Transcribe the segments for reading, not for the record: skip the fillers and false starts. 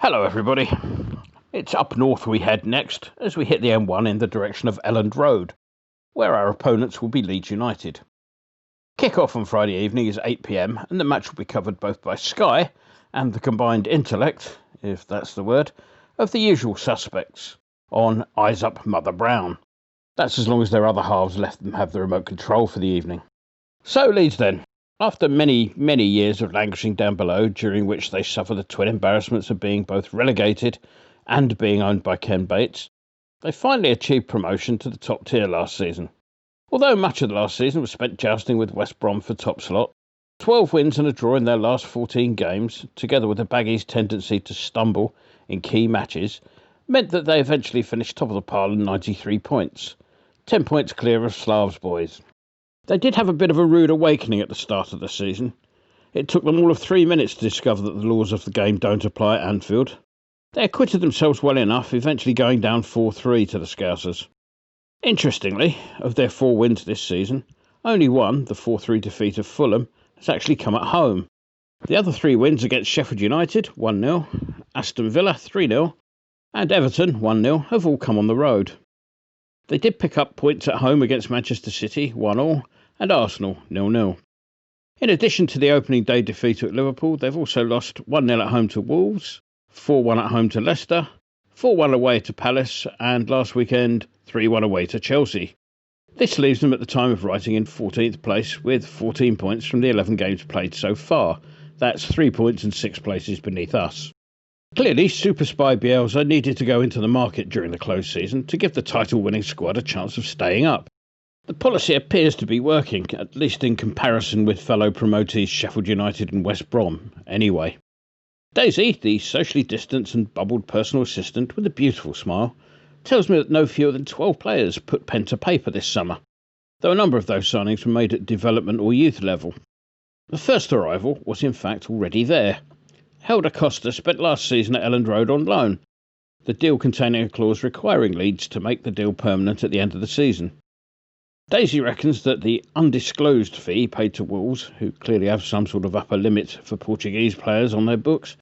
Hello everybody. It's up north we head next as we hit the M1 in the direction of Elland Road, where our opponents will be Leeds United. Kick-off on Friday evening is 8 p.m, and the match will be covered both by Sky and the combined intellect, if that's the word, of the usual suspects on Eyes Up Mother Brown. That's as long as their other halves let them have the remote control for the evening. So Leeds then. After many, many years of languishing down below, during which they suffered the twin embarrassments of being both relegated and being owned by Ken Bates, they finally achieved promotion to the top tier last season. Although much of the last season was spent jousting with West Brom for top slot, 12 wins and a draw in their last 14 games, together with the Baggies' tendency to stumble in key matches, meant that they eventually finished top of the pile on 93 points, 10 points clear of Slavs boys. They did have a bit of a rude awakening at the start of the season. It took them all of 3 minutes to discover that the laws of the game don't apply at Anfield. They acquitted themselves well enough, eventually going down 4-3 to the Scousers. Interestingly, of their 4 wins this season, only one, the 4-3 defeat of Fulham, has actually come at home. The other 3 wins against Sheffield United, 1-0, Aston Villa, 3-0, and Everton, 1-0, have all come on the road. They did pick up points at home against Manchester City, 1-1, and Arsenal, 0-0. In addition to the opening day defeat at Liverpool, they've also lost 1-0 at home to Wolves, 4-1 at home to Leicester, 4-1 away to Palace, and last weekend 3-1 away to Chelsea. This leaves them at the time of writing in 14th place with 14 points from the 11 games played so far. That's 3 points and 6 places beneath us. Clearly, Super Spy Bielsa needed to go into the market during the close season to give the title-winning squad a chance of staying up. The policy appears to be working, at least in comparison with fellow promotees Sheffield United and West Brom, anyway. Daisy, the socially distanced and bubbled personal assistant with a beautiful smile, tells me that no fewer than 12 players put pen to paper this summer, though a number of those signings were made at development or youth level. The first arrival was in fact already there. Helder Costa spent last season at Elland Road on loan, the deal containing a clause requiring Leeds to make the deal permanent at the end of the season. Daisy reckons that the undisclosed fee paid to Wolves, who clearly have some sort of upper limit for Portuguese players on their books,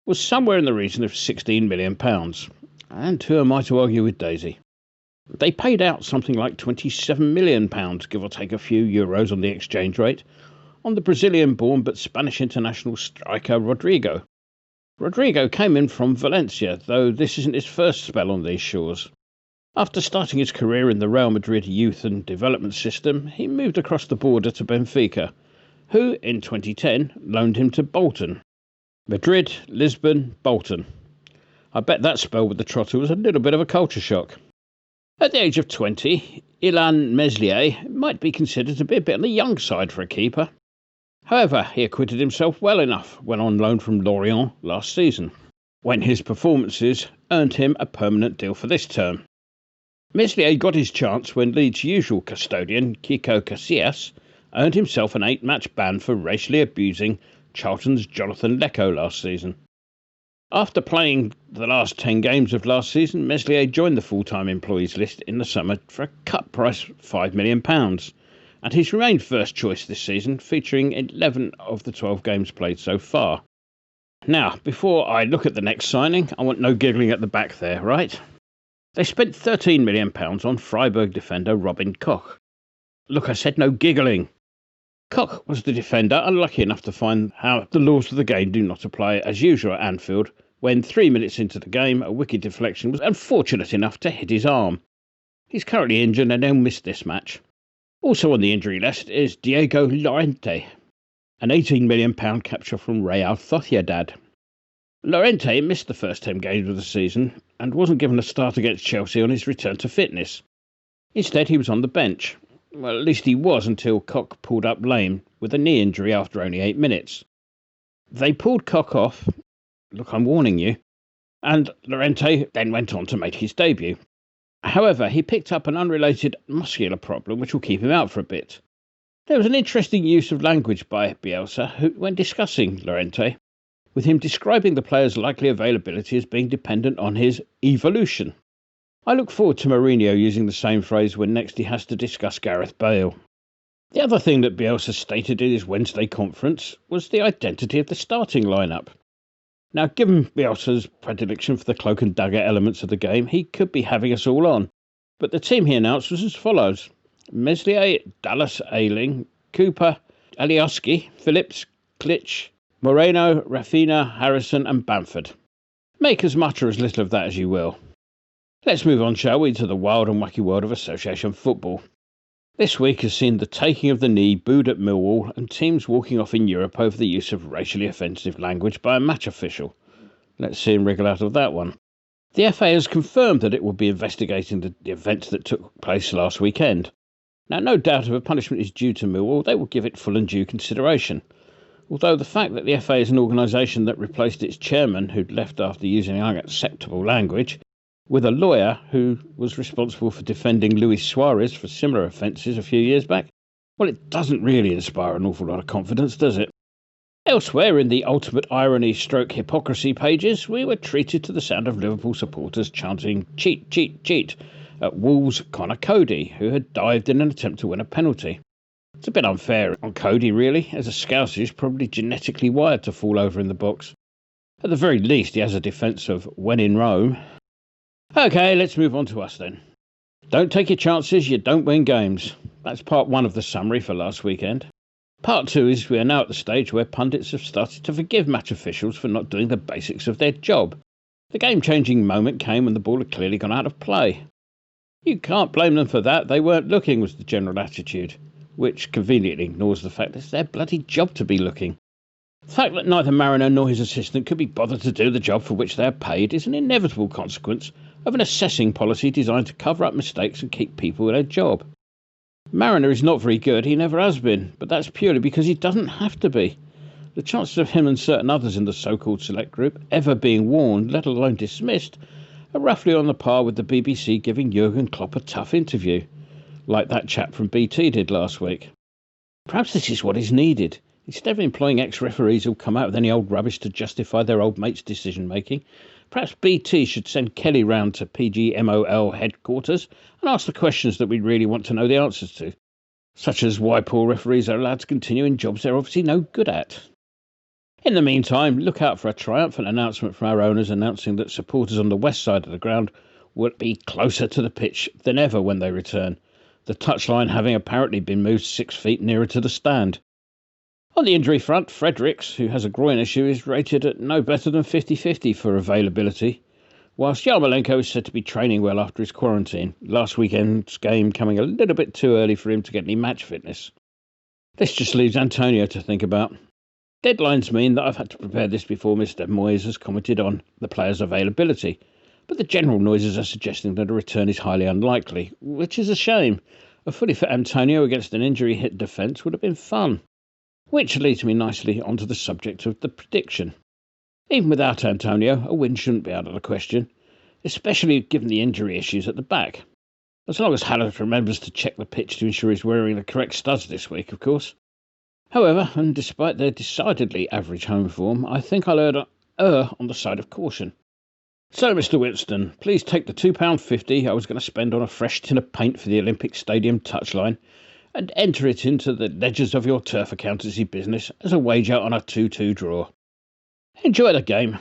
was somewhere in the region of £16 million. And who am I to argue with Daisy? They paid out something like £27 million, give or take a few euros on the exchange rate, on the Brazilian-born but Spanish international striker Rodrigo. Rodrigo came in from Valencia, though this isn't his first spell on these shores. After starting his career in the Real Madrid youth and development system, he moved across the border to Benfica, who, in 2010, loaned him to Bolton. Madrid, Lisbon, Bolton. I bet that spell with the trotter was a little bit of a culture shock. At the age of 20, Ilan Meslier might be considered to be a bit on the young side for a keeper. However, he acquitted himself well enough when on loan from Lorient last season, when his performances earned him a permanent deal for this term. Meslier got his chance when Leeds' usual custodian, Kiko Casillas, earned himself an 8-match ban for racially abusing Charlton's Jonathan Lecco last season. After playing the last 10 games of last season, Meslier joined the full-time employees list in the summer for a cut price of £5 million, and he's remained first choice this season, featuring 11 of the 12 games played so far. Now, before I look at the next signing, I want no giggling at the back there, right? They spent £13 million on Freiburg defender Robin Koch. Look, I said no giggling. Koch was the defender unlucky enough to find how the laws of the game do not apply as usual at Anfield, when 3 minutes into the game a wicked deflection was unfortunate enough to hit his arm. He's currently injured and he'll miss this match. Also on the injury list is Diego Llorente, an £18 million capture from Real Sociedad. Llorente missed the first 10 games of the season and wasn't given a start against Chelsea on his return to fitness. Instead, he was on the bench. Well, at least he was until Koch pulled up lame with a knee injury after only 8 minutes. They pulled Koch off, look, I'm warning you, and Llorente then went on to make his debut. However, he picked up an unrelated muscular problem which will keep him out for a bit. There was an interesting use of language by Bielsa when discussing Llorente, with him describing the player's likely availability as being dependent on his evolution. I look forward to Mourinho using the same phrase when next he has to discuss Gareth Bale. The other thing that Bielsa stated in his Wednesday conference was the identity of the starting lineup. Now, given Bielsa's predilection for the cloak and dagger elements of the game, he could be having us all on. But the team he announced was as follows: Meslier, Dallas, Ayling, Cooper, Alioski, Phillips, Klitsch, Moreno, Rafinha, Harrison and Bamford. Make as much or as little of that as you will. Let's move on, shall we, to the wild and wacky world of association football. This week has seen the taking of the knee booed at Millwall and teams walking off in Europe over the use of racially offensive language by a match official. Let's see him wriggle out of that one. The FA has confirmed that it will be investigating the events that took place last weekend. Now, no doubt if a punishment is due to Millwall, they will give it full and due consideration. Although the fact that the FA is an organisation that replaced its chairman, who'd left after using unacceptable language, with a lawyer who was responsible for defending Luis Suarez for similar offences a few years back, well, it doesn't really inspire an awful lot of confidence, does it? Elsewhere in the ultimate irony/hypocrisy pages, we were treated to the sound of Liverpool supporters chanting "cheat, cheat, cheat" at Wolves' Connor Cody, who had dived in an attempt to win a penalty. It's a bit unfair on Cody, really, as a Scouser who's probably genetically wired to fall over in the box. At the very least, he has a defence of "when in Rome." OK, let's move on to us then. Don't take your chances, you don't win games. That's part one of the summary for last weekend. Part two is we are now at the stage where pundits have started to forgive match officials for not doing the basics of their job. The game-changing moment came when the ball had clearly gone out of play. You can't blame them for that, they weren't looking, was the general attitude, which conveniently ignores the fact that it's their bloody job to be looking. The fact that neither Mariner nor his assistant could be bothered to do the job for which they are paid is an inevitable consequence of an assessing policy designed to cover up mistakes and keep people in their job. Mariner is not very good, he never has been, but that's purely because he doesn't have to be. The chances of him and certain others in the so-called select group ever being warned, let alone dismissed, are roughly on the par with the BBC giving Jurgen Klopp a tough interview, like that chap from BT did last week. Perhaps this is what is needed. Instead of employing ex-referees who'll come out with any old rubbish to justify their old mates' decision-making, perhaps BT should send Kelly round to PGMOL headquarters and ask the questions that we really want to know the answers to, such as why poor referees are allowed to continue in jobs they're obviously no good at. In the meantime, look out for a triumphant announcement from our owners announcing that supporters on the west side of the ground will be closer to the pitch than ever when they return, the touchline having apparently been moved 6 feet nearer to the stand. On the injury front, Fredericks, who has a groin issue, is rated at no better than 50-50 for availability, whilst Yarmolenko is said to be training well after his quarantine, last weekend's game coming a little bit too early for him to get any match fitness. This just leaves Antonio to think about. Deadlines mean that I've had to prepare this before Mr. Moyes has commented on the players' availability, but the general noises are suggesting that a return is highly unlikely, which is a shame. A fully fit Antonio against an injury-hit defence would have been fun. Which leads me nicely onto the subject of the prediction. Even without Antonio, a win shouldn't be out of the question, especially given the injury issues at the back. As long as Hallett remembers to check the pitch to ensure he's wearing the correct studs this week, of course. However, and despite their decidedly average home form, I think I'll err on the side of caution. So, Mr. Winston, please take the £2.50 I was going to spend on a fresh tin of paint for the Olympic Stadium touchline and enter it into the ledgers of your turf accountancy business as a wager on a 2-2 draw. Enjoy the game.